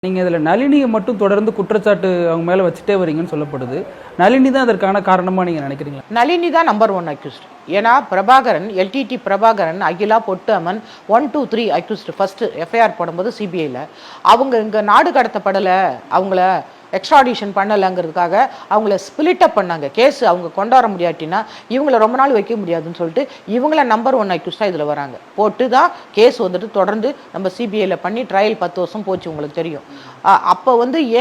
நீங்க இதுல நளினியை மட்டும் தொடர்ந்து குற்றச்சாட்டு அவங்க மேல வச்சுட்டே வரீங்கன்னு சொல்லப்படுது. நளினி தான் அதற்கான காரணமா நீங்க நினைக்கிறீங்களா? நளினி தான் நம்பர் 1 அக்யூஸ்ட். ஏன்னா Prabhakaran, LTTE Prabhakaran, Akila Pottamman 1, 2, 3 accused first FIR போடும்போது சிபிஐல அவங்க இங்க நாடு கடத்தப்படலை, அவங்கள எக்ஸ்ட்ராடிஷன் பண்ணலைங்கிறதுக்காக அவங்கள ஸ்பிளிட் அப் பண்ணாங்க. கேஸ் அவங்க கொண்டாட முடியாட்டினா இவங்கள ரொம்ப நாள் வைக்க முடியாதுன்னு சொல்லிட்டு இவங்கள நம்பர் 1 அக்யூஸ்டாக இதில் வராங்க. போட்டு தான் கேஸ் வந்துட்டு தொடர்ந்து நம்ம சிபிஐயில் பண்ணி ட்ரையல் 10 வருஷம் போச்சு, உங்களுக்கு தெரியும். அப்போ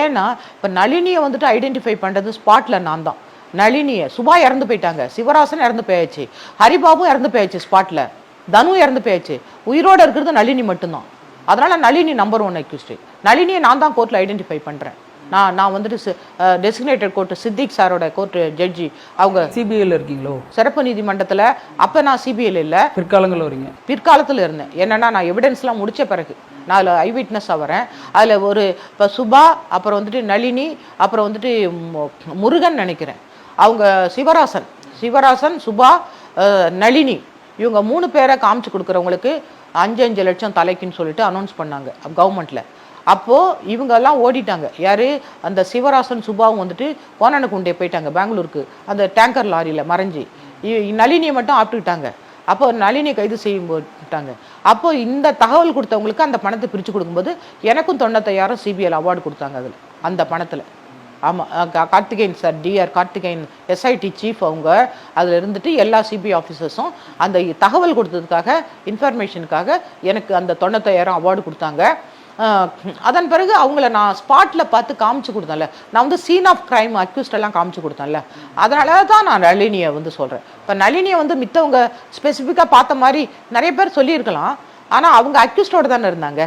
ஏன்னா இப்போ நளினியை வந்துட்டு ஐடென்டிஃபை பண்ணுறது ஸ்பாட்டில் நான் தான். நளினியை சுபா இறந்து போயிட்டாங்க, சிவராசன் இறந்து போயாச்சு, ஹரிபாபும் இறந்து போயாச்சு, ஸ்பாட்டில் தனு இறந்து போயாச்சு, உயிரோடு இருக்கிறது நளினி மட்டும்தான். அதனால நளினி நம்பர் 1 அக்யூஸ்ட். நளினியை நான் தான் கோர்ட்டில் ஐடென்டிஃபை பண்ணுறேன். நான் வந்துட்டு டெசிக்னேட்டட் கோர்ட் சித்திக் சாரோட கோர்ட் ஜட்ஜி. அவங்க சிபிஐல இருக்கீங்களோ? சிறப்பு நீதிமன்றத்தில். அப்போ நான் சிபிஐல இல்லை, பிற்காலங்களில் வரீங்க. பிற்காலத்தில் இருந்தேன். என்னன்னா நான் எவிடன்ஸ்லாம் முடிச்ச பிறகு நான் அதில் ஐ விட்னஸாக வரேன். அதில் ஒரு இப்போ சுபா, அப்புறம் வந்துட்டு நளினி, அப்புறம் வந்துட்டு முருகன் நினைக்கிறேன், அவங்க சிவராசன், சுபா, நளினி, இவங்க 3 பேரை காமிச்சு கொடுக்குறவங்களுக்கு 5 லட்சம் தலைக்குன்னு சொல்லிட்டு அனௌன்ஸ் பண்ணாங்க கவர்மெண்ட்டில். அப்போது இவங்கெல்லாம் ஓடிட்டாங்க. யார்? அந்த சிவராசன் சுபாவும் வந்துட்டு கோனானகுண்டே போயிட்டாங்க பெங்களூருக்கு, அந்த டேங்கர் லாரியில் மறைஞ்சி. நளினியை மட்டும் ஆப்பிட்டுக்கிட்டாங்க. அப்போ நளினியை கைது செய்யும் போட்டாங்க. அப்போ இந்த தகவல் கொடுத்தவங்களுக்கு அந்த பணத்தை பிரித்து கொடுக்கும்போது எனக்கும் 95,000 சிபிஐ அவார்டு கொடுத்தாங்க அதில், அந்த பணத்தில். ஆமாம், Karthikeyan sir, D R Karthikeyan SIT chief, அவங்க அதில் இருந்துட்டு எல்லா சிபிஐ ஆஃபீஸர்ஸும் அந்த தகவல் கொடுத்ததுக்காக, இன்ஃபர்மேஷனுக்காக எனக்கு அந்த 95,000 அவார்டு கொடுத்தாங்க. அதன் பிறகு அவங்கள நான் ஸ்பாட்டில் பார்த்து காமிச்சு கொடுத்தேன்ல, நான் சீன் ஆஃப் கிரைம் அக்யூஸ்டெல்லாம் காமிச்சு கொடுத்தேன்ல, அதனால தான் நான் நளினியை சொல்கிறேன். இப்போ நளினியை மித்தவங்க ஸ்பெசிஃபிக்காக பார்த்த மாதிரி நிறைய பேர் சொல்லியிருக்கலாம், ஆனால் அவங்க அக்யூஸ்டோடு தானே இருந்தாங்க.